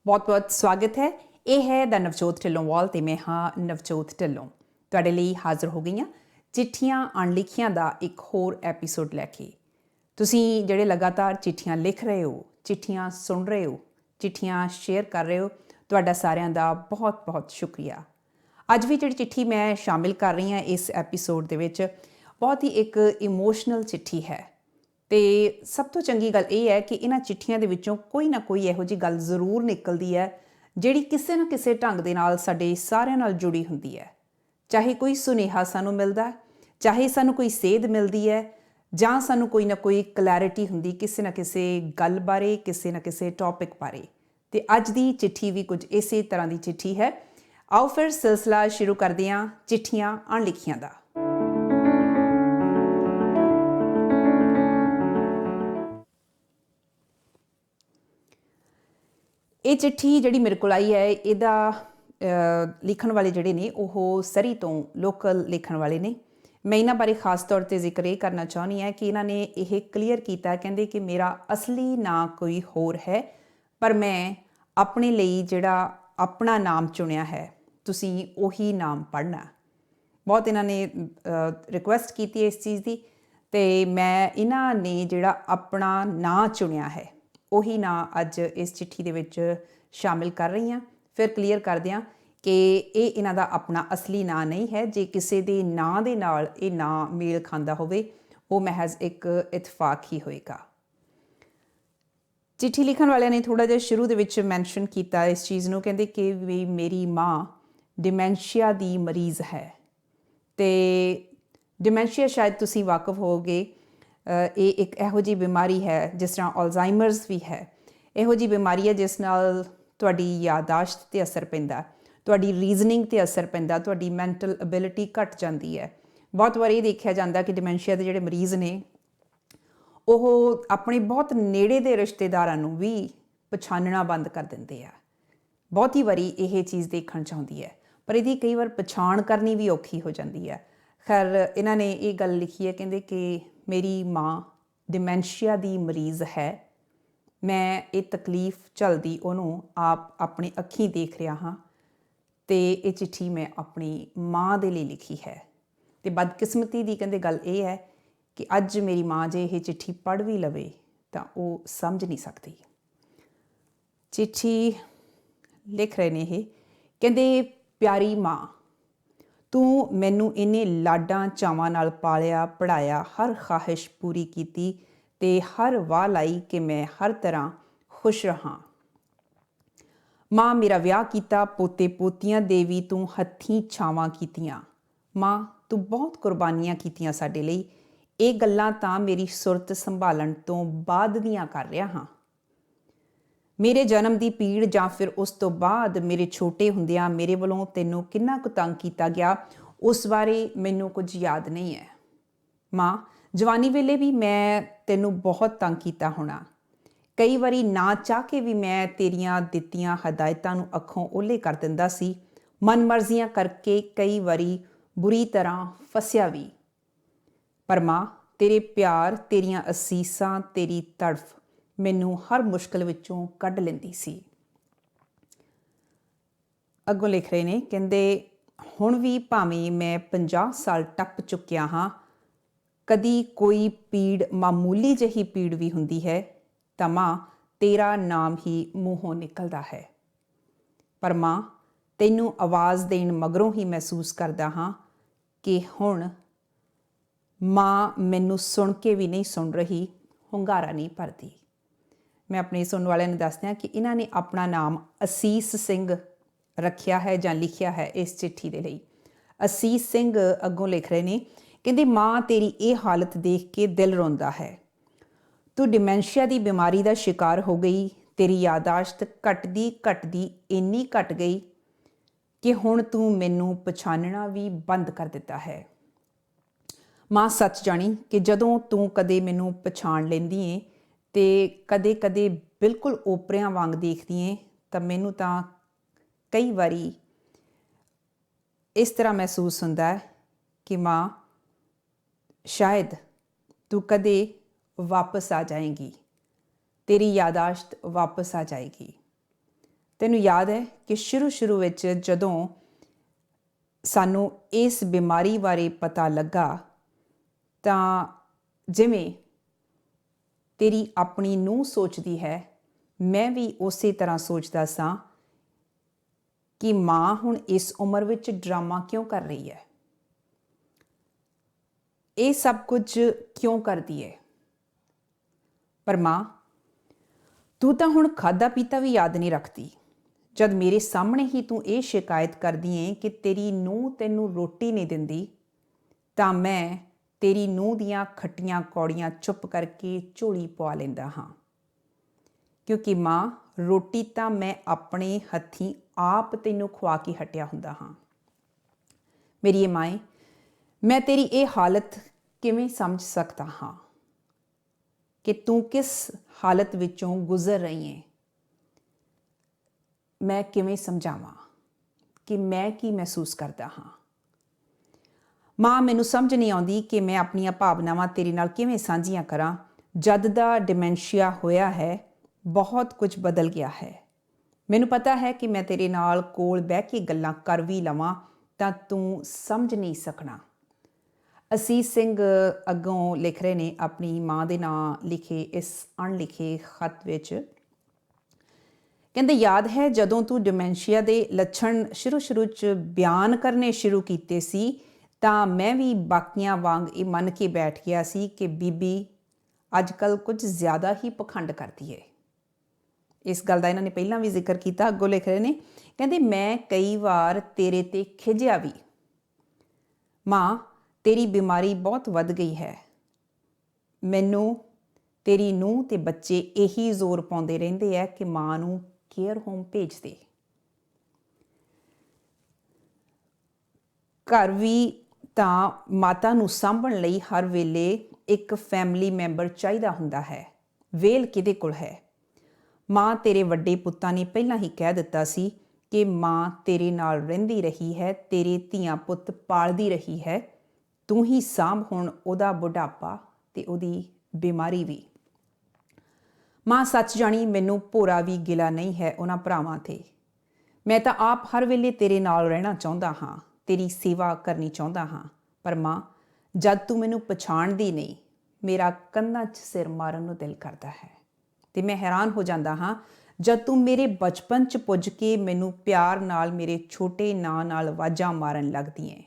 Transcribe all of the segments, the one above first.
ਬਹੁਤ ਬਹੁਤ ਸਵਾਗਤ ਹੈ। ਇਹ ਹੈ ਦਾ ਨਵਜੋਤ ਢਿੱਲੋਂ ਵਾਲ ਤੇ ਮੈਂ ਹਾਂ ਨਵਜੋਤ ਢਿੱਲੋਂ ਤੁਹਾਡੇ ਲਈ ਹਾਜ਼ਰ ਹੋ ਗਈ ਹਾਂ ਚਿੱਠੀਆਂ ਅਣਲਿਖੀਆਂ ਦਾ ਇੱਕ ਹੋਰ ਐਪੀਸੋਡ ਲੈ ਕੇ। ਤੁਸੀਂ ਜਿਹੜੇ ਲਗਾਤਾਰ ਚਿੱਠੀਆਂ ਲਿਖ ਰਹੇ ਹੋ, ਚਿੱਠੀਆਂ ਸੁਣ ਰਹੇ ਹੋ, ਚਿੱਠੀਆਂ ਸ਼ੇਅਰ ਕਰ ਰਹੇ ਹੋ, ਤੁਹਾਡਾ ਸਾਰਿਆਂ ਦਾ ਬਹੁਤ ਬਹੁਤ ਸ਼ੁਕਰੀਆ। ਅੱਜ ਵੀ ਜਿਹੜੀ ਚਿੱਠੀ ਮੈਂ ਸ਼ਾਮਿਲ ਕਰ ਰਹੀ ਹਾਂ ਇਸ ਐਪੀਸੋਡ ਦੇ ਵਿੱਚ ਬਹੁਤ ਹੀ ਇੱਕ ਇਮੋਸ਼ਨਲ ਚਿੱਠੀ ਹੈ ਅਤੇ ਸਭ ਤੋਂ ਚੰਗੀ ਗੱਲ ਇਹ ਹੈ ਕਿ ਇਹਨਾਂ ਚਿੱਠੀਆਂ ਦੇ ਵਿੱਚੋਂ ਕੋਈ ਨਾ ਕੋਈ ਇਹੋ ਜਿਹੀ ਗੱਲ ਜ਼ਰੂਰ ਨਿਕਲਦੀ ਹੈ ਜਿਹੜੀ ਕਿਸੇ ਨਾ ਕਿਸੇ ਢੰਗ ਦੇ ਨਾਲ ਸਾਡੇ ਸਾਰਿਆਂ ਨਾਲ ਜੁੜੀ ਹੁੰਦੀ ਹੈ। ਚਾਹੇ ਕੋਈ ਸੁਨੇਹਾ ਸਾਨੂੰ ਮਿਲਦਾ, ਚਾਹੇ ਸਾਨੂੰ ਕੋਈ ਸੇਧ ਮਿਲਦੀ ਹੈ, ਜਾਂ ਸਾਨੂੰ ਕੋਈ ਨਾ ਕੋਈ ਕਲੈਰਿਟੀ ਹੁੰਦੀ ਕਿਸੇ ਨਾ ਕਿਸੇ ਗੱਲ ਬਾਰੇ, ਕਿਸੇ ਨਾ ਕਿਸੇ ਟੌਪਿਕ ਬਾਰੇ। ਅਤੇ ਅੱਜ ਦੀ ਚਿੱਠੀ ਵੀ ਕੁਝ ਇਸੇ ਤਰ੍ਹਾਂ ਦੀ ਚਿੱਠੀ ਹੈ। ਆਓ ਫਿਰ ਸਿਲਸਿਲਾ ਸ਼ੁਰੂ ਕਰਦੇ ਹਾਂ ਚਿੱਠੀਆਂ ਅਣਲਿਖੀਆਂ ਦਾ। ਇਹ ਚਿੱਠੀ ਜਿਹੜੀ ਮੇਰੇ ਕੋਲ ਆਈ ਹੈ ਇਹਦਾ ਲਿਖਣ ਵਾਲੇ ਜਿਹੜੇ ਨੇ ਉਹ ਸਰੀ ਤੋਂ ਲੋਕਲ ਲਿਖਣ ਵਾਲੇ ਨੇ। ਮੈਂ ਇਹਨਾਂ ਬਾਰੇ ਖਾਸ ਤੌਰ 'ਤੇ ਜ਼ਿਕਰ ਇਹ ਕਰਨਾ ਚਾਹੁੰਦੀ ਹਾਂ ਕਿ ਇਹਨਾਂ ਨੇ ਇਹ ਕਲੀਅਰ ਕੀਤਾ, ਕਹਿੰਦੇ ਕਿ ਮੇਰਾ ਅਸਲੀ ਨਾਂ ਕੋਈ ਹੋਰ ਹੈ ਪਰ ਮੈਂ ਆਪਣੇ ਲਈ ਜਿਹੜਾ ਆਪਣਾ ਨਾਮ ਚੁਣਿਆ ਹੈ ਤੁਸੀਂ ਉਹੀ ਨਾਮ ਪੜ੍ਹਨਾ। ਬਹੁਤ ਇਹਨਾਂ ਨੇ ਰਿਕੁਐਸਟ ਕੀਤੀ ਇਸ ਚੀਜ਼ ਦੀ ਅਤੇ ਮੈਂ ਇਹਨਾਂ ਨੇ ਜਿਹੜਾ ਆਪਣਾ ਨਾਂ ਚੁਣਿਆ ਹੈ ਉਹੀ ਨਾਂ ਅੱਜ ਇਸ ਚਿੱਠੀ ਦੇ ਵਿੱਚ ਸ਼ਾਮਿਲ ਕਰ ਰਹੀ ਹਾਂ। ਫਿਰ ਕਲੀਅਰ ਕਰਦੇ ਹਾਂ ਕਿ ਇਹ ਇਹਨਾਂ ਦਾ ਆਪਣਾ ਅਸਲੀ ਨਾਂ ਨਹੀਂ ਹੈ। ਜੇ ਕਿਸੇ ਦੇ ਨਾਂ ਦੇ ਨਾਲ ਇਹ ਨਾਂ ਮੇਲ ਖਾਂਦਾ ਹੋਵੇ ਉਹ ਮਹਿਜ਼ ਇੱਕ ਇਤਫਾਕ ਹੀ ਹੋਏਗਾ। ਚਿੱਠੀ ਲਿਖਣ ਵਾਲਿਆਂ ਨੇ ਥੋੜ੍ਹਾ ਜਿਹਾ ਸ਼ੁਰੂ ਦੇ ਵਿੱਚ ਮੈਂਸ਼ਨ ਕੀਤਾ ਇਸ ਚੀਜ਼ ਨੂੰ, ਕਹਿੰਦੇ ਕਿ ਵੀ ਮੇਰੀ ਮਾਂ ਡਿਮੈਂਸ਼ੀਆ ਦੀ ਮਰੀਜ਼ ਹੈ। ਅਤੇ ਡਿਮੈਂਸ਼ੀਆ ਸ਼ਾਇਦ ਤੁਸੀਂ ਵਾਕਫ ਹੋਵੋਗੇ, ਇਹ ਇੱਕ ਇਹੋ ਜਿਹੀ ਬਿਮਾਰੀ ਹੈ ਜਿਸ ਤਰ੍ਹਾਂ ਅਲਜ਼ਾਈਮਰਸ ਵੀ ਹੈ। ਇਹੋ ਜਿਹੀ ਬਿਮਾਰੀ ਹੈ ਜਿਸ ਨਾਲ ਤੁਹਾਡੀ ਯਾਦਾਸ਼ਤ 'ਤੇ ਅਸਰ ਪੈਂਦਾ, ਤੁਹਾਡੀ ਰੀਜ਼ਨਿੰਗ 'ਤੇ ਅਸਰ ਪੈਂਦਾ, ਤੁਹਾਡੀ ਮੈਂਟਲ ਐਬਿਲਿਟੀ ਘੱਟ ਜਾਂਦੀ ਹੈ। ਬਹੁਤ ਵਾਰ ਇਹ ਦੇਖਿਆ ਜਾਂਦਾ ਕਿ ਡਿਮੈਂਸ਼ੀਆ ਦੇ ਜਿਹੜੇ ਮਰੀਜ਼ ਨੇ ਉਹ ਆਪਣੇ ਬਹੁਤ ਨੇੜੇ ਦੇ ਰਿਸ਼ਤੇਦਾਰਾਂ ਨੂੰ ਵੀ ਪਛਾਣਨਾ ਬੰਦ ਕਰ ਦਿੰਦੇ ਆ। ਬਹੁਤੀ ਵਾਰੀ ਇਹ ਚੀਜ਼ ਦੇਖਣ 'ਚ ਆਉਂਦੀ ਹੈ, ਪਰ ਇਹਦੀ ਕਈ ਵਾਰ ਪਛਾਣ ਕਰਨੀ ਵੀ ਔਖੀ ਹੋ ਜਾਂਦੀ ਹੈ। ਖੈਰ ਇਹਨਾਂ ਨੇ ਇਹ ਗੱਲ ਲਿਖੀ ਹੈ, ਕਹਿੰਦੇ ਕਿ ਮੇਰੀ ਮਾਂ ਡਿਮੈਂਸ਼ੀਆ ਦੀ ਮਰੀਜ਼ ਹੈ। ਮੈਂ ਇਹ ਤਕਲੀਫ ਝੱਲਦੀ ਉਹਨੂੰ ਆਪਣੇ ਅੱਖੀਂ ਦੇਖ ਰਿਹਾ ਹਾਂ ਅਤੇ ਇਹ ਚਿੱਠੀ ਮੈਂ ਆਪਣੀ ਮਾਂ ਦੇ ਲਈ ਲਿਖੀ ਹੈ। ਅਤੇ ਬਦਕਿਸਮਤੀ ਦੀ ਕਹਿੰਦੇ ਗੱਲ ਇਹ ਹੈ ਕਿ ਅੱਜ ਮੇਰੀ ਮਾਂ ਜੇ ਇਹ ਚਿੱਠੀ ਪੜ੍ਹ ਵੀ ਲਵੇ ਤਾਂ ਉਹ ਸਮਝ ਨਹੀਂ ਸਕਦੀ। ਚਿੱਠੀ ਲਿਖ ਰਹੇ ਨੇ ਇਹ, ਕਹਿੰਦੇ ਪਿਆਰੀ ਮਾਂ, ਤੂੰ ਮੈਨੂੰ ਇੰਨੇ ਲਾਡਾਂ ਚਾਵਾਂ ਨਾਲ ਪਾਲਿਆ ਪੜ੍ਹਾਇਆ, ਹਰ ਖਾਹਿਸ਼ ਪੂਰੀ ਕੀਤੀ ਅਤੇ ਹਰ ਵਾਹ ਲਾਈ ਕਿ ਮੈਂ ਹਰ ਤਰ੍ਹਾਂ ਖੁਸ਼ ਰਹਾਂ। ਮਾਂ ਮੇਰਾ ਵਿਆਹ ਕੀਤਾ, ਪੋਤੇ ਪੋਤੀਆਂ ਦੇ ਵੀ ਤੂੰ ਹੱਥੀਂ ਛਾਵਾਂ ਕੀਤੀਆਂ। ਮਾਂ ਤੂੰ ਬਹੁਤ ਕੁਰਬਾਨੀਆਂ ਕੀਤੀਆਂ ਸਾਡੇ ਲਈ, ਇਹ ਗੱਲਾਂ ਤਾਂ ਮੇਰੀ ਸੁਰਤ ਸੰਭਾਲਣ ਤੋਂ ਬਾਅਦ ਦੀਆਂ ਕਰ ਰਿਹਾ ਹਾਂ। ਮੇਰੇ ਜਨਮ ਦੀ ਪੀੜ ਜਾਂ ਫਿਰ ਉਸ ਤੋਂ ਬਾਅਦ ਮੇਰੇ ਛੋਟੇ ਹੁੰਦਿਆਂ ਮੇਰੇ ਵੱਲੋਂ ਤੈਨੂੰ ਕਿੰਨਾ ਕੁ ਤੰਗ ਕੀਤਾ ਗਿਆ ਉਸ ਬਾਰੇ ਮੈਨੂੰ ਕੁਝ ਯਾਦ ਨਹੀਂ ਹੈ। ਮਾਂ ਜਵਾਨੀ ਵੇਲੇ ਵੀ ਮੈਂ ਤੈਨੂੰ ਬਹੁਤ ਤੰਗ ਕੀਤਾ ਹੋਣਾ। ਕਈ ਵਾਰੀ ਨਾ ਚਾਹ ਕੇ ਵੀ ਮੈਂ ਤੇਰੀਆਂ ਦਿੱਤੀਆਂ ਹਦਾਇਤਾਂ ਨੂੰ ਅੱਖੋਂ ਓਹਲੇ ਕਰ ਦਿੰਦਾ ਸੀ, ਮਨ ਮਰਜ਼ੀਆਂ ਕਰਕੇ ਕਈ ਵਾਰੀ ਬੁਰੀ ਤਰ੍ਹਾਂ ਫਸਿਆ ਵੀ। ਪਰ ਮਾਂ ਤੇਰੇ ਪਿਆਰ, ਤੇਰੀਆਂ ਅਸੀਸਾਂ, ਤੇਰੀ ਤੜਫ ਮੈਨੂੰ ਹਰ ਮੁਸ਼ਕਿਲ ਵਿੱਚੋਂ ਕੱਢ ਲੈਂਦੀ ਸੀ। ਅੱਗੋਂ ਲਿਖ ਰਹੇ ਨੇ, ਕਹਿੰਦੇ ਹੁਣ ਵੀ ਭਾਵੇਂ ਮੈਂ 50 ਸਾਲ ਟੱਪ ਚੁੱਕਿਆ ਹਾਂ, ਕਦੀ ਕੋਈ ਪੀੜ, ਮਾਮੂਲੀ ਜਿਹੀ ਪੀੜ ਵੀ ਹੁੰਦੀ ਹੈ ਤਾਂ ਮਾਂ ਤੇਰਾ ਨਾਮ ਹੀ ਮੂੰਹੋਂ ਨਿਕਲਦਾ ਹੈ। ਪਰ ਮਾਂ ਤੈਨੂੰ ਆਵਾਜ਼ ਦੇਣ ਮਗਰੋਂ ਹੀ ਮਹਿਸੂਸ ਕਰਦਾ ਹਾਂ ਕਿ ਹੁਣ ਮਾਂ ਮੈਨੂੰ ਸੁਣ ਕੇ ਵੀ ਨਹੀਂ ਸੁਣ ਰਹੀ, ਹੁੰਗਾਰਾ ਨਹੀਂ ਭਰਦੀ। ਮੈਂ ਆਪਣੇ ਸੁਣਨ ਵਾਲਿਆਂ ਨੂੰ ਦੱਸਦੀ ਹਾਂ ਕਿ ਇਹਨਾਂ ਨੇ ਆਪਣਾ ਨਾਮ ਅਸੀਸ ਸਿੰਘ ਰੱਖਿਆ ਹੈ ਜਾਂ ਲਿਖਿਆ ਹੈ ਇਸ ਚਿੱਠੀ ਦੇ ਲਈ। ਅਸੀਸ ਸਿੰਘ ਅੱਗੋਂ ਲਿਖ ਰਹੇ ਨੇ, ਕਹਿੰਦੇ ਮਾਂ ਤੇਰੀ ਇਹ ਹਾਲਤ ਦੇਖ ਕੇ ਦਿਲ ਰੋਂਦਾ ਹੈ। ਤੂੰ ਡਿਮੈਂਸ਼ੀਆ ਦੀ ਬਿਮਾਰੀ ਦਾ ਸ਼ਿਕਾਰ ਹੋ ਗਈ, ਤੇਰੀ ਯਾਦਾਸ਼ਤ ਘਟਦੀ ਘਟਦੀ ਇੰਨੀ ਘਟ ਗਈ ਕਿ ਹੁਣ ਤੂੰ ਮੈਨੂੰ ਪਛਾਣਨਾ ਵੀ ਬੰਦ ਕਰ ਦਿੱਤਾ ਹੈ। ਮਾਂ ਸੱਚ ਜਾਣੀ ਕਿ ਜਦੋਂ ਤੂੰ ਕਦੇ ਮੈਨੂੰ ਪਛਾਣ ਲੈਂਦੀ ਏ ਅਤੇ ਕਦੇ ਕਦੇ ਬਿਲਕੁਲ ਓਪਰਿਆਂ ਵਾਂਗ ਦੇਖਦੀ ਏ ਤਾਂ ਮੈਨੂੰ ਤਾਂ ਕਈ ਵਾਰੀ ਇਸ ਤਰ੍ਹਾਂ ਮਹਿਸੂਸ ਹੁੰਦਾ ਹੈ ਕਿ ਮਾਂ ਸ਼ਾਇਦ ਤੂੰ ਕਦੇ ਵਾਪਸ ਆ ਜਾਏਗੀ, ਤੇਰੀ ਯਾਦਾਸ਼ਤ ਵਾਪਸ ਆ ਜਾਏਗੀ। ਤੈਨੂੰ ਯਾਦ ਹੈ ਕਿ ਸ਼ੁਰੂ ਵਿੱਚ ਜਦੋਂ ਸਾਨੂੰ ਇਸ ਬਿਮਾਰੀ ਬਾਰੇ ਪਤਾ ਲੱਗਾ ਤਾਂ ਜਿਵੇਂ ਤੇਰੀ ਆਪਣੀ ਨੂੰਹ ਸੋਚਦੀ ਹੈ, ਮੈਂ ਵੀ ਉਸੇ ਤਰ੍ਹਾਂ ਸੋਚਦਾ ਸਾਂ ਕਿ ਮਾਂ ਹੁਣ ਇਸ ਉਮਰ ਵਿੱਚ ਡਰਾਮਾ ਕਿਉਂ ਕਰ ਰਹੀ ਹੈ, ਇਹ ਸਭ ਕੁਝ ਕਿਉਂ ਕਰਦੀ ਹੈ। ਪਰ ਮਾਂ, ਤੂੰ ਤਾਂ ਹੁਣ ਖਾਧਾ ਪੀਤਾ ਵੀ ਯਾਦ ਨਹੀਂ ਰੱਖਦੀ। ਜਦ ਮੇਰੇ ਸਾਹਮਣੇ ਹੀ ਤੂੰ ਇਹ ਸ਼ਿਕਾਇਤ ਕਰਦੀ ਏ ਕਿ ਤੇਰੀ ਨੂੰਹ ਤੈਨੂੰ ਰੋਟੀ ਨਹੀਂ ਦਿੰਦੀ, ਤਾਂ ਮੈਂ ਤੇਰੀ ਨੂੰਹ ਦੀਆਂ ਖੱਟੀਆਂ ਕੌੜੀਆਂ ਚੁੱਪ ਕਰਕੇ ਝੋਲੀ ਪਵਾ ਲੈਂਦਾ ਹਾਂ। ਕਿਉਂਕਿ ਮਾਂ, ਰੋਟੀ ਤਾਂ ਮੈਂ ਆਪਣੇ ਹੱਥੀਂ ਆਪ ਤੈਨੂੰ ਖਵਾ ਕੇ ਹਟਿਆ ਹੁੰਦਾ ਹਾਂ। ਮੇਰੀ ਮਾਏ, ਮੈਂ ਤੇਰੀ ਇਹ ਹਾਲਤ ਕਿਵੇਂ ਸਮਝ ਸਕਦਾ ਹਾਂ ਕਿ ਤੂੰ ਕਿਸ ਹਾਲਤ ਵਿੱਚੋਂ ਗੁਜ਼ਰ ਰਹੀ ਹੈ। ਮੈਂ ਕਿਵੇਂ ਸਮਝਾਵਾਂ ਕਿ ਮੈਂ ਕੀ ਮਹਿਸੂਸ ਕਰਦਾ ਹਾਂ। ਮਾਂ, ਮੈਨੂੰ ਸਮਝ ਨਹੀਂ ਆਉਂਦੀ ਕਿ ਮੈਂ ਆਪਣੀਆਂ ਭਾਵਨਾਵਾਂ ਤੇਰੇ ਨਾਲ ਕਿਵੇਂ ਸਾਂਝੀਆਂ ਕਰਾਂ। ਜਦ ਦਾ ਡਿਮੈਂਸ਼ੀਆ ਹੋਇਆ ਹੈ, ਬਹੁਤ ਕੁਝ ਬਦਲ ਗਿਆ ਹੈ। ਮੈਨੂੰ ਪਤਾ ਹੈ ਕਿ ਮੈਂ ਤੇਰੇ ਨਾਲ ਕੋਲ ਬਹਿ ਕੇ ਗੱਲਾਂ ਕਰ ਵੀ ਲਵਾਂ ਤਾਂ ਤੂੰ ਸਮਝ ਨਹੀਂ ਸਕਣਾ। ਅਸੀਸ ਸਿੰਘ ਅੱਗੋਂ ਲਿਖ ਰਹੇ ਨੇ ਆਪਣੀ ਮਾਂ ਦੇ ਨਾਂ ਲਿਖੇ ਇਸ ਅਣਲਿਖੇ ਖੱਤ ਵਿੱਚ। ਕਹਿੰਦੇ, ਯਾਦ ਹੈ ਜਦੋਂ ਤੂੰ ਡਿਮੈਂਸ਼ੀਆ ਦੇ ਲੱਛਣ ਸ਼ੁਰੂ 'ਚ ਬਿਆਨ ਕਰਨੇ ਸ਼ੁਰੂ ਕੀਤੇ ਸੀ ਤਾਂ ਮੈਂ ਵੀ ਬਾਕੀਆਂ ਵਾਂਗ ਇਹ ਮੰਨ ਕੇ ਬੈਠ ਗਿਆ ਸੀ ਕਿ ਬੀਬੀ ਅੱਜ ਕੱਲ੍ਹ ਕੁਝ ਜ਼ਿਆਦਾ ਹੀ ਪਖੰਡ ਕਰਦੀ ਹੈ। ਇਸ ਗੱਲ ਦਾ ਇਹਨਾਂ ਨੇ ਪਹਿਲਾਂ ਵੀ ਜ਼ਿਕਰ ਕੀਤਾ। ਅੱਗੋਂ ਲਿਖ ਰਹੇ ਨੇ, ਕਹਿੰਦੇ, ਮੈਂ ਕਈ ਵਾਰ ਤੇਰੇ ਤੇ ਖਿਝਿਆ ਵੀ। ਮਾਂ, ਤੇਰੀ ਬਿਮਾਰੀ ਬਹੁਤ ਵੱਧ ਗਈ ਹੈ। ਮੈਨੂੰ ਤੇਰੀ ਨੂੰਹ ਤੇ ਬੱਚੇ ਇਹੀ ਜ਼ੋਰ ਪਾਉਂਦੇ ਰਹਿੰਦੇ ਆ ਕਿ ਮਾਂ ਨੂੰ ਕੇਅਰ ਹੋਮ ਭੇਜ ਦੇ। ਘਰ ਵੀ ਤਾਂ ਮਾਤਾ ਨੂੰ ਸਾਂਭਣ ਲਈ ਹਰ ਵੇਲੇ ਇੱਕ ਫੈਮਿਲੀ ਮੈਂਬਰ ਚਾਹੀਦਾ ਹੁੰਦਾ ਹੈ। ਵੇਲ ਕਿਹਦੇ ਕੋਲ ਹੈ। ਮਾਂ, ਤੇਰੇ ਵੱਡੇ ਪੁੱਤਾਂ ਨੇ ਪਹਿਲਾਂ ਹੀ ਕਹਿ ਦਿੱਤਾ ਸੀ ਕਿ ਮਾਂ ਤੇਰੇ ਨਾਲ ਰਹਿੰਦੀ ਰਹੀ ਹੈ, ਤੇਰੇ ਧੀਆਂ ਪੁੱਤ ਪਾਲਦੀ ਰਹੀ ਹੈ। ਤੂੰ ਹੀ ਸਾਂਭ ਹੁਣ ਉਹਦਾ ਬੁਢਾਪਾ ਤੇ ਉਹਦੀ ਬਿਮਾਰੀ ਵੀ। ਮਾਂ, ਸੱਚ ਜਾਣੀ ਮੈਨੂੰ ਭੋਰਾ ਵੀ ਗਿਲਾ ਨਹੀਂ ਹੈ ਉਹਨਾਂ ਭਰਾਵਾਂ ਤੇ। ਮੈਂ ਤਾਂ ਆਪ ਹਰ ਵੇਲੇ ਤੇਰੇ ਨਾਲ ਰਹਿਣਾ ਚਾਹੁੰਦਾ ਹਾਂ, ਤੇਰੀ ਸੇਵਾ ਕਰਨੀ ਚਾਹੁੰਦਾ ਹਾਂ। ਪਰ ਮਾਂ, ਜਦ ਤੂੰ ਮੈਨੂੰ ਪਛਾਣਦੀ ਨਹੀਂ, ਮੇਰਾ ਕੰਧਾਂ 'ਚ ਸਿਰ ਮਾਰਨ ਨੂੰ ਦਿਲ ਕਰਦਾ ਹੈ। ਤੇ ਮੈਂ ਹੈਰਾਨ ਹੋ ਜਾਂਦਾ ਹਾਂ ਜਦ ਤੂੰ ਮੇਰੇ ਬਚਪਨ 'ਚ ਪੁੱਜ ਕੇ ਮੈਨੂੰ ਪਿਆਰ ਨਾਲ ਮੇਰੇ ਛੋਟੇ ਨਾਂ ਨਾਲ ਆਵਾਜ਼ਾਂ ਮਾਰਨ ਲੱਗਦੀ ਹੈ।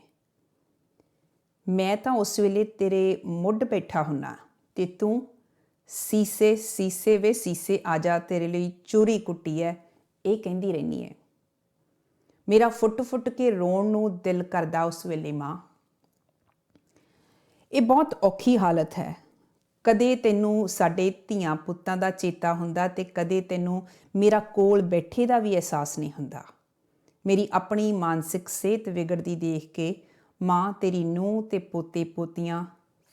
ਮੈਂ ਤਾਂ ਉਸ ਵੇਲੇ ਤੇਰੇ ਮੁੱਢ ਬੈਠਾ ਹੁੰਨਾ ਤੇ ਤੂੰ ਸੀਸੇ ਵੇ ਸੀਸੇ ਆ ਜਾ, ਤੇਰੇ ਲਈ ਚੂਰੀ ਕੁੱਟੀ ਹੈ, ਇਹ ਕਹਿੰਦੀ ਰਹਿੰਦੀ ਹੈ। ਮੇਰਾ ਫੁੱਟ ਕੇ ਰੋਣ ਨੂੰ ਦਿਲ ਕਰਦਾ ਉਸ ਵੇਲੇ। ਮਾਂ, ਇਹ ਬਹੁਤ ਔਖੀ ਹਾਲਤ ਹੈ। ਕਦੇ ਤੈਨੂੰ ਸਾਡੇ ਧੀਆਂ ਪੁੱਤਾਂ ਦਾ ਚੇਤਾ ਹੁੰਦਾ ਤੇ ਕਦੇ ਤੈਨੂੰ ਮੇਰਾ ਕੋਲ ਬੈਠੇ ਦਾ ਵੀ ਅਹਿਸਾਸ ਨਹੀਂ ਹੁੰਦਾ। ਮੇਰੀ ਆਪਣੀ ਮਾਨਸਿਕ ਸਿਹਤ ਵਿਗੜਦੀ ਦੇਖ ਕੇ ਮਾਂ, ਤੇਰੀ ਨੂੰਹ ਤੇ ਪੋਤੇ ਪੋਤੀਆਂ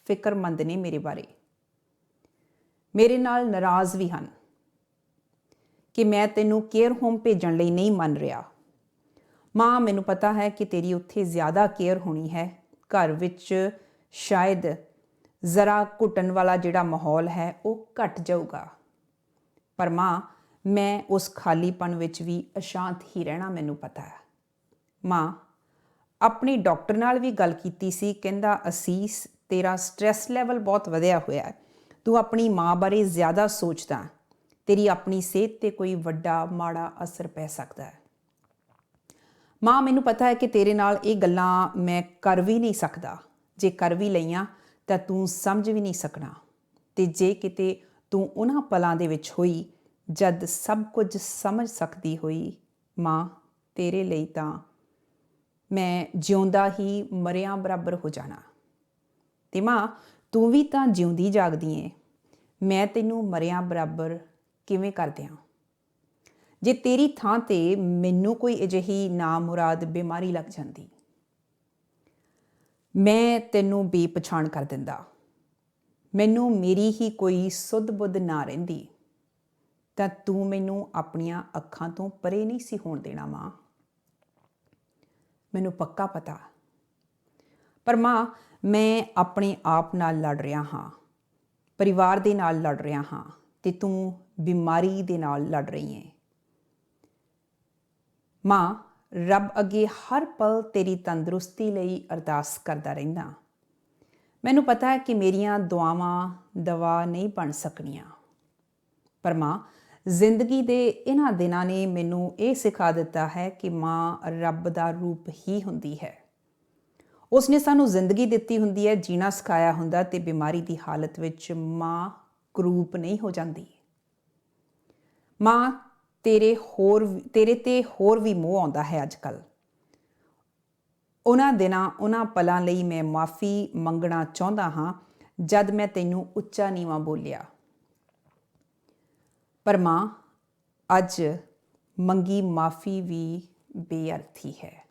ਫਿਕਰਮੰਦ ਨੇ ਮੇਰੇ ਬਾਰੇ। ਮੇਰੇ ਨਾਲ ਨਾਰਾਜ਼ ਵੀ ਹਨ ਕਿ ਮੈਂ ਤੈਨੂੰ ਕੇਅਰ ਹੋਮ ਭੇਜਣ ਲਈ ਨਹੀਂ ਮੰਨ ਰਿਹਾ। ਮਾਂ, ਮੈਨੂੰ ਪਤਾ ਹੈ ਕਿ ਤੇਰੀ ਉੱਥੇ ਜ਼ਿਆਦਾ ਕੇਅਰ ਹੋਣੀ ਹੈ। ਘਰ ਵਿੱਚ ਸ਼ਾਇਦ ਜ਼ਰਾ ਘੁੱਟਣ ਵਾਲਾ ਜਿਹੜਾ ਮਾਹੌਲ ਹੈ ਉਹ ਘਟ ਜਾਊਗਾ। ਪਰ ਮਾਂ, ਮੈਂ ਉਸ ਖਾਲੀਪਨ ਵਿੱਚ ਵੀ ਅਸ਼ਾਂਤ ਹੀ ਰਹਿਣਾ ਮੈਨੂੰ ਪਤਾ ਹੈ। ਮਾਂ, ਆਪਣੇ ਡਾਕਟਰ ਨਾਲ ਵੀ ਗੱਲ ਕੀਤੀ ਸੀ। ਕਹਿੰਦਾ, ਅਸੀਸ, ਤੇਰਾ ਸਟ੍ਰੈਸ ਲੈਵਲ ਬਹੁਤ ਵਧਿਆ ਹੋਇਆ ਹੈ। ਤੂੰ ਆਪਣੀ ਮਾਂ ਬਾਰੇ ਜ਼ਿਆਦਾ ਸੋਚਦਾ। ਤੇਰੀ ਆਪਣੀ ਸਿਹਤ ਤੇ ਕੋਈ ਵੱਡਾ ਮਾੜਾ ਅਸਰ ਪੈ ਸਕਦਾ ਹੈ। ਮਾਂ, ਮੈਨੂੰ ਪਤਾ ਹੈ ਕਿ ਤੇਰੇ ਨਾਲ ਇਹ ਗੱਲਾਂ ਮੈਂ ਕਰ ਵੀ ਨਹੀਂ ਸਕਦਾ। ਜੇ ਕਰ ਵੀ ਲਈਆਂ ਤਾਂ ਤੂੰ ਸਮਝ ਵੀ ਨਹੀਂ ਸਕਣਾ। ਤੇ ਜੇ ਕਿਤੇ ਤੂੰ ਉਹਨਾਂ ਪਲਾਂ ਦੇ ਵਿੱਚ ਹੋਈ ਜਦ ਸਭ ਕੁਝ ਸਮਝ ਸਕਦੀ ਹੋਈ, ਮਾਂ, ਤੇਰੇ ਲਈ ਤਾਂ ਮੈਂ ਜਿਉਂਦਾ ਹੀ ਮਰਿਆਂ ਬਰਾਬਰ ਹੋ ਜਾਣਾ। ਤੇ ਮਾਂ, ਤੂੰ ਵੀ ਤਾਂ ਜਿਉਂਦੀ ਜਾਗਦੀ ਏ। ਮੈਂ ਤੈਨੂੰ ਮਰਿਆਂ ਬਰਾਬਰ ਕਿਵੇਂ ਕਰ ਦਿਆਂ। ਜੇ ਤੇਰੀ ਥਾਂ ਤੇ ਮੈਨੂੰ ਕੋਈ ਅਜਿਹੀ ਨਾਮੁਰਾਦ ਬਿਮਾਰੀ ਲੱਗ ਜਾਂਦੀ, ਮੈਂ ਤੈਨੂੰ ਬੇਪਛਾਣ ਕਰ ਦਿੰਦਾ, ਮੈਨੂੰ ਮੇਰੀ ਹੀ ਕੋਈ ਸੁੱਧ ਬੁੱਧ ਨਾ ਰਹਿੰਦੀ, ਤਾਂ ਤੂੰ ਮੈਨੂੰ ਆਪਣੀਆਂ ਅੱਖਾਂ ਤੋਂ ਪਰੇ ਨਹੀਂ ਸੀ ਹੋਣ ਦੇਣਾ। ਮਾਂ, ਮੈਨੂੰ ਪੱਕਾ ਪਤਾ। ਪਰ ਮਾਂ, ਮੈਂ ਆਪਣੇ ਆਪ ਨਾਲ ਲੜ ਰਿਹਾ ਹਾਂ, ਪਰਿਵਾਰ ਦੇ ਨਾਲ ਲੜ ਰਿਹਾ ਹਾਂ ਤੇ ਤੂੰ ਬਿਮਾਰੀ ਦੇ ਨਾਲ ਲੜ ਰਹੀ ਹੈ। ਮਾਂ, ਰੱਬ ਅੱਗੇ ਹਰ ਪਲ ਤੇਰੀ ਤੰਦਰੁਸਤੀ ਲਈ ਅਰਦਾਸ ਕਰਦਾ ਰਹਿੰਦਾ। ਮੈਨੂੰ ਪਤਾ ਹੈ ਕਿ ਮੇਰੀਆਂ ਦੁਆਵਾਂ ਦਵਾ ਨਹੀਂ ਬਣ ਸਕਣੀਆਂ, ਪਰ ਮਾਂ, ਜ਼ਿੰਦਗੀ ਦੇ ਇਹਨਾਂ ਦਿਨਾਂ ਨੇ ਮੈਨੂੰ ਇਹ ਸਿਖਾ ਦਿੱਤਾ ਹੈ ਕਿ ਮਾਂ ਰੱਬ ਦਾ ਰੂਪ ਹੀ ਹੁੰਦੀ ਹੈ। ਉਸਨੇ ਸਾਨੂੰ ਜ਼ਿੰਦਗੀ ਦਿੱਤੀ ਹੁੰਦੀ ਹੈ, ਜੀਣਾ ਸਿਖਾਇਆ ਹੁੰਦਾ, ਤੇ ਬਿਮਾਰੀ ਦੀ ਹਾਲਤ ਵਿੱਚ ਮਾਂ ਕਰੂਪ ਨਹੀਂ ਹੋ ਜਾਂਦੀ। ਮਾਂ, ਤੇਰੇ ਤੇ ਹੋਰ ਵੀ ਮੋਹ ਆਉਂਦਾ ਹੈ ਅੱਜ ਕੱਲ੍ਹ। ਉਹਨਾਂ ਦਿਨਾਂ, ਉਹਨਾਂ ਪਲਾਂ ਲਈ ਮੈਂ ਮਾफ़ੀ ਮੰਗਣਾ ਚਾਹੁੰਦਾ ਹਾਂ ਜਦ ਮੈਂ ਤੈਨੂੰ ਉੱਚਾ ਨੀਵਾਂ ਬੋਲਿਆ। ਪਰ ਮਾਂ, ਅੱਜ ਮੰਗੀ ਮਾफ़ੀ ਵੀ ਬੇਅਰਥੀ ਹੈ।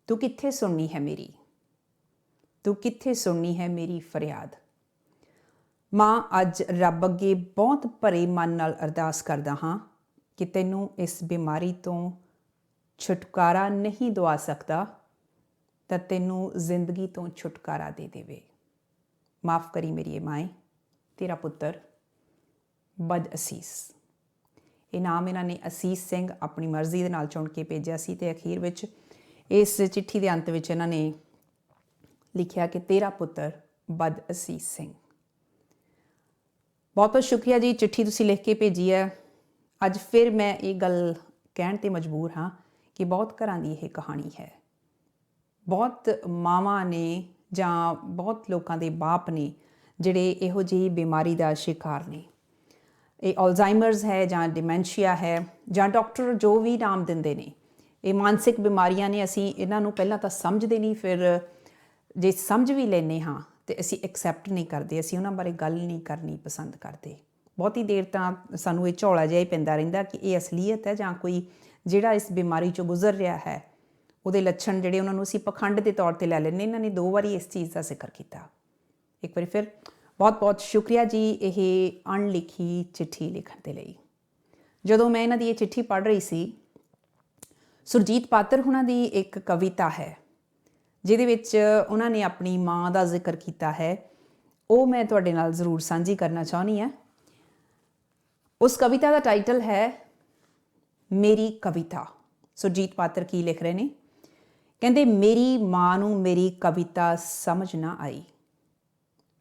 ਤੂੰ ਕਿੱਥੇ ਸੁਣਨੀ ਹੈ ਮੇਰੀ? ਤੂੰ ਕਿੱਥੇ ਸੁਣਨੀ ਹੈ ਮੇਰੀ ਫਰਿਆਦ? ਮਾਂ, ਅੱਜ ਰੱਬ ਅੱਗੇ ਬਹੁਤ ਭਰੇ ਮਨ ਨਾਲ ਅਰਦਾਸ ਕਰਦਾ ਹਾਂ ਕਿ ਤੈਨੂੰ ਇਸ ਬਿਮਾਰੀ ਤੋਂ ਛੁਟਕਾਰਾ ਨਹੀਂ ਦਵਾ ਸਕਦਾ ਤਾਂ ਤੈਨੂੰ ਜ਼ਿੰਦਗੀ ਤੋਂ ਛੁਟਕਾਰਾ ਦੇ ਦੇਵੇ। ਮਾफ़ ਕਰੀ ਮੇਰੀ ਮਾਏ, ਤੇਰਾ ਪੁੱਤਰ ਬਦਅਸੀਸ। ਇਹ ਨਾਮ ਇਹਨਾਂ ਨੇ ਅਸੀਸ ਸਿੰਘ ਆਪਣੀ ਮਰਜ਼ੀ ਦੇ ਨਾਲ ਚੁਣ ਕੇ ਭੇਜਿਆ ਸੀ, ਤੇ ਅਖੀਰ ਵਿੱਚ ਇਸ ਚਿੱਠੀ ਦੇ ਅੰਤ ਵਿੱਚ ਇਹਨਾਂ ਨੇ ਲਿਖਿਆ ਕਿ ਤੇਰਾ ਪੁੱਤਰ ਬਦਅਸੀਸ ਸਿੰਘ। ਬਹੁਤ ਬਹੁਤ ਸ਼ੁਕਰੀਆ ਜੀ, ਚਿੱਠੀ ਤੁਸੀਂ ਲਿਖ ਕੇ ਭੇਜੀ ਹੈ। ਅੱਜ ਫਿਰ ਮੈਂ ਇਹ ਗੱਲ ਕਹਿਣ 'ਤੇ ਮਜਬੂਰ ਹਾਂ ਕਿ ਬਹੁਤ ਘਰਾਂ ਦੀ ਇਹ ਕਹਾਣੀ ਹੈ। ਬਹੁਤ ਮਾਵਾਂ ਨੇ ਜਾਂ ਬਹੁਤ ਲੋਕਾਂ ਦੇ ਬਾਪ ਨੇ ਜਿਹੜੇ ਇਹੋ ਜਿਹੀ ਬਿਮਾਰੀ ਦਾ ਸ਼ਿਕਾਰ ਨੇ। ਇਹ ਅਲਜ਼ਾਈਮਰਸ ਹੈ ਜਾਂ ਡਿਮੈਂਸ਼ੀਆ ਹੈ ਜਾਂ ਡਾਕਟਰ ਜੋ ਵੀ ਨਾਮ ਦਿੰਦੇ ਨੇ, ਇਹ ਮਾਨਸਿਕ ਬਿਮਾਰੀਆਂ ਨੇ। ਅਸੀਂ ਇਹਨਾਂ ਨੂੰ ਪਹਿਲਾਂ ਤਾਂ ਸਮਝਦੇ ਨਹੀਂ, ਫਿਰ ਜੇ ਸਮਝ ਵੀ ਲੈਂਦੇ ਹਾਂ ਤੇ ਅਸੀਂ ਐਕਸੈਪਟ ਨਹੀਂ ਕਰਦੇ, ਅਸੀਂ ਉਹਨਾਂ ਬਾਰੇ ਗੱਲ ਨਹੀਂ ਕਰਨੀ ਪਸੰਦ ਕਰਦੇ। ਬਹੁਤੀ ਦੇਰ ਤਾਂ ਸਾਨੂੰ ਇਹ ਝੋਲਾ ਜਿਹਾ ਹੀ ਪੈਂਦਾ ਰਹਿੰਦਾ ਕਿ ਇਹ ਅਸਲੀਅਤ ਹੈ ਜਾਂ ਕੋਈ ਜਿਹੜਾ ਇਸ ਬਿਮਾਰੀ 'ਚੋਂ ਗੁਜ਼ਰ ਰਿਹਾ ਹੈ ਉਹਦੇ ਲੱਛਣ ਜਿਹੜੇ ਉਹਨਾਂ ਨੂੰ ਅਸੀਂ ਪਖੰਡ ਦੇ ਤੌਰ 'ਤੇ ਲੈ ਲੈਂਦੇ। ਇਹਨਾਂ ਨੇ 2 ਵਾਰੀ ਇਸ ਚੀਜ਼ ਦਾ ਜ਼ਿਕਰ ਕੀਤਾ। ਇੱਕ ਵਾਰੀ ਫਿਰ ਬਹੁਤ ਬਹੁਤ ਸ਼ੁਕਰੀਆ ਜੀ ਇਹ ਅਣਲਿਖੀ ਚਿੱਠੀ ਲਿਖਣ ਦੇ ਲਈ। ਜਦੋਂ ਮੈਂ ਇਹਨਾਂ ਦੀ ਇਹ ਚਿੱਠੀ ਪੜ੍ਹ ਰਹੀ ਸੀ, ਸੁਰਜੀਤ ਪਾਤਰ ਹੁਣਾਂ ਦੀ ਇੱਕ ਕਵਿਤਾ ਹੈ ਜਿਹਦੇ ਵਿੱਚ ਉਹਨਾਂ ਨੇ ਆਪਣੀ ਮਾਂ ਦਾ ਜ਼ਿਕਰ ਕੀਤਾ ਹੈ, ਉਹ ਮੈਂ ਤੁਹਾਡੇ ਨਾਲ ਜ਼ਰੂਰ ਸਾਂਝੀ ਕਰਨਾ ਚਾਹੁੰਦੀ ਹਾਂ। ਉਸ ਕਵਿਤਾ ਦਾ ਟਾਈਟਲ ਹੈ ਮੇਰੀ ਕਵਿਤਾ। ਸੁਰਜੀਤ ਪਾਤਰ ਕੀ ਲਿਖ ਰਹੇ ਨੇ? ਕਹਿੰਦੇ, ਮੇਰੀ ਮਾਂ ਨੂੰ ਮੇਰੀ ਕਵਿਤਾ ਸਮਝ ਨਾ ਆਈ,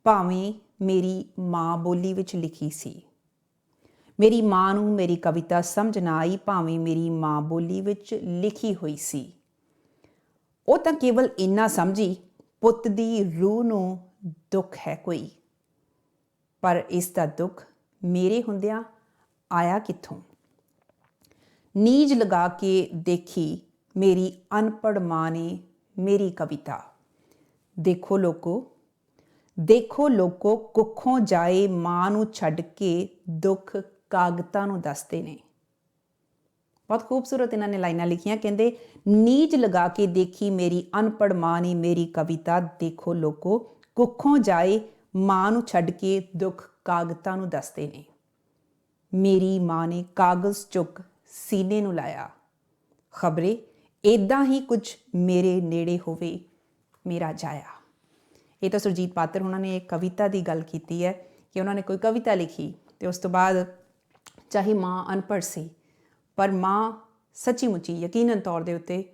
ਭਾਵੇਂ ਮੇਰੀ ਮਾਂ ਬੋਲੀ ਵਿੱਚ ਲਿਖੀ ਸੀ। ਮੇਰੀ ਮਾਂ ਨੂੰ ਮੇਰੀ ਕਵਿਤਾ ਸਮਝ ਨਾ ਆਈ, ਭਾਵੇਂ ਮੇਰੀ ਮਾਂ ਬੋਲੀ ਵਿੱਚ ਲਿਖੀ ਹੋਈ ਸੀ। ਉਹ ਤਾਂ ਕੇਵਲ ਇੰਨਾ ਸਮਝੀ, ਪੁੱਤ ਦੀ ਰੂਹ ਨੂੰ ਦੁੱਖ ਹੈ ਕੋਈ, ਪਰ ਇਸ ਦਾ ਦੁੱਖ ਮੇਰੇ ਹੁੰਦਿਆਂ ਆਇਆ ਕਿੱਥੋਂ। ਨੀਜ ਲਗਾ ਕੇ ਦੇਖੀ ਮੇਰੀ ਅਨਪੜ੍ਹ ਮਾਂ ਨੇ ਮੇਰੀ ਕਵਿਤਾ। ਦੇਖੋ ਲੋਕੋ ਕੁੱਖੋਂ ਜਾਏ ਮਾਂ ਨੂੰ ਛੱਡ ਕੇ ਦੁੱਖ ਕਾਗਜ਼ਾਂ ਨੂੰ ਦੱਸਦੇ ਨੇ। ਬਹੁਤ ਖੂਬਸੂਰਤ ਇਹਨਾਂ ਨੇ ਲਾਈਨਾਂ ਲਿਖੀਆਂ। ਕਹਿੰਦੇ, ਨੀਜ ਲਗਾ ਕੇ ਦੇਖੀ ਮੇਰੀ ਅਨਪੜ੍ਹ ਮਾਂ ਨੇ ਮੇਰੀ ਕਵਿਤਾ। ਦੇਖੋ ਲੋਕੋ ਕੁੱਖੋਂ ਜਾਏ ਮਾਂ ਨੂੰ ਛੱਡ ਕੇ ਦੁੱਖ ਕਾਗਜ਼ਾਂ ਨੂੰ ਦੱਸਦੇ ਨੇ। ਮੇਰੀ ਮਾਂ ਨੇ ਕਾਗਜ਼ ਚੁੱਕ ਸੀਨੇ ਨੂੰ ਲਾਇਆ, ਖਬਰੇ ਇੱਦਾਂ ਹੀ ਕੁਝ ਮੇਰੇ ਨੇੜੇ ਹੋਵੇ ਮੇਰਾ ਜਾਇਆ। ਇਹ ਤਾਂ ਸੁਰਜੀਤ ਪਾਤਰ ਉਹਨਾਂ ਨੇ ਇੱਕ ਕਵਿਤਾ ਦੀ ਗੱਲ ਕੀਤੀ ਹੈ ਕਿ ਉਹਨਾਂ ਨੇ ਕੋਈ ਕਵਿਤਾ ਲਿਖੀ ਅਤੇ ਉਸ ਤੋਂ ਬਾਅਦ ਚਾਹੇ ਮਾਂ ਅਨਪੜ੍ਹ ਸੀ, ਪਰ ਮਾਂ ਸੱਚੀ ਮੁੱਚੀ ਯਕੀਨਨ ਤੌਰ ਦੇ ਉੱਤੇ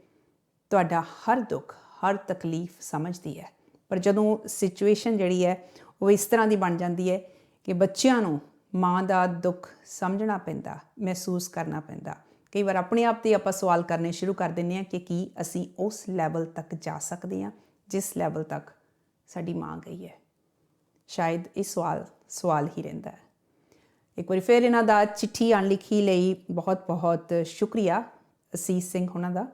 ਤੁਹਾਡਾ ਹਰ ਦੁੱਖ, ਹਰ ਤਕਲੀਫ ਸਮਝਦੀ ਹੈ। ਪਰ ਜਦੋਂ ਸਿਚੁਏਸ਼ਨ ਜਿਹੜੀ ਹੈ ਉਹ ਇਸ ਤਰ੍ਹਾਂ ਦੀ ਬਣ ਜਾਂਦੀ ਹੈ ਕਿ ਬੱਚਿਆਂ ਨੂੰ ਮਾਂ ਦਾ ਦੁੱਖ ਸਮਝਣਾ ਪੈਂਦਾ, ਮਹਿਸੂਸ ਕਰਨਾ ਪੈਂਦਾ। ਕਈ ਵਾਰ ਆਪਣੇ ਆਪ 'ਤੇ ਆਪਾਂ ਸਵਾਲ ਕਰਨੇ ਸ਼ੁਰੂ ਕਰ ਦਿੰਦੇ ਹਾਂ ਕਿ ਕੀ ਅਸੀਂ ਉਸ ਲੈਵਲ ਤੱਕ ਜਾ ਸਕਦੇ ਹਾਂ ਜਿਸ ਲੈਵਲ ਤੱਕ ਸਾਡੀ ਮਾਂ ਗਈ ਹੈ। ਸ਼ਾਇਦ ਇਹ ਸਵਾਲ ਹੀ ਰਹਿੰਦਾ ਹੈ। ਇੱਕ ਵਾਰੀ ਫਿਰ ਇਹਨਾਂ ਦਾ ਚਿੱਠੀ ਅਣਲਿਖੀ ਲਈ ਬਹੁਤ ਬਹੁਤ ਸ਼ੁਕਰੀਆ ਅਸੀਸ ਸਿੰਘ ਉਹਨਾਂ ਦਾ।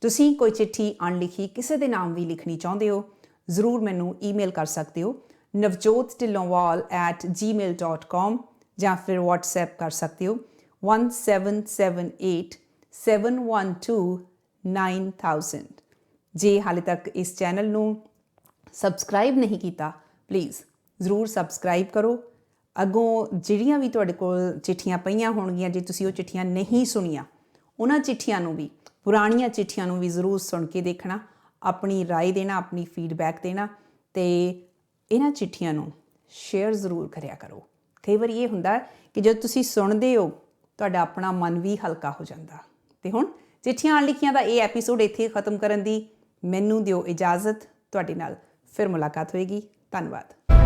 ਤੁਸੀਂ ਕੋਈ ਚਿੱਠੀ ਅਣਲਿਖੀ ਕਿਸੇ ਦੇ ਨਾਮ ਵੀ ਲਿਖਣੀ ਚਾਹੁੰਦੇ ਹੋ, ਜ਼ਰੂਰ ਮੈਨੂੰ ਈਮੇਲ ਕਰ ਸਕਦੇ ਹੋ navjotdillonwal@gmail.com ਜਾਂ ਫਿਰ WhatsApp ਕਰ ਸਕਦੇ ਹੋ 17787129,000। ਜੇ ਹਾਲੇ ਤੱਕ ਇਸ ਚੈਨਲ ਨੂੰ ਸਬਸਕ੍ਰਾਈਬ ਨਹੀਂ ਕੀਤਾ, ਪਲੀਜ਼ ਜ਼ਰੂਰ ਸਬਸਕ੍ਰਾਈਬ ਕਰੋ। ਅੱਗੋਂ ਜਿਹੜੀਆਂ ਵੀ ਤੁਹਾਡੇ ਕੋਲ ਚਿੱਠੀਆਂ ਪਈਆਂ ਹੋਣਗੀਆਂ, ਜੇ ਤੁਸੀਂ ਉਹ ਚਿੱਠੀਆਂ ਨਹੀਂ ਸੁਣੀਆਂ, ਉਹਨਾਂ ਚਿੱਠੀਆਂ ਨੂੰ ਵੀ, ਪੁਰਾਣੀਆਂ ਚਿੱਠੀਆਂ ਨੂੰ ਵੀ ਜ਼ਰੂਰ ਸੁਣ ਕੇ ਦੇਖਣਾ, ਆਪਣੀ ਰਾਏ ਦੇਣਾ, ਆਪਣੀ ਫੀਡਬੈਕ ਦੇਣਾ, ਅਤੇ ਇਹਨਾਂ ਚਿੱਠੀਆਂ ਨੂੰ ਸ਼ੇਅਰ ਜ਼ਰੂਰ ਕਰਿਆ ਕਰੋ। ਕਈ ਵਾਰੀ ਇਹ ਹੁੰਦਾ ਕਿ ਜਦੋਂ ਤੁਸੀਂ ਸੁਣਦੇ ਹੋ ਤੁਹਾਡਾ ਆਪਣਾ ਮਨ ਵੀ ਹਲਕਾ ਹੋ ਜਾਂਦਾ। ਅਤੇ ਹੁਣ ਚਿੱਠੀਆਂ ਅਣਲਿਖੀਆਂ ਦਾ ਇਹ ਐਪੀਸੋਡ ਇੱਥੇ ਖਤਮ ਕਰਨ ਦੀ ਮੈਨੂੰ ਦਿਓ ਇਜਾਜ਼ਤ। ਤੁਹਾਡੇ ਨਾਲ ਫਿਰ ਮੁਲਾਕਾਤ ਹੋਏਗੀ। ਧੰਨਵਾਦ।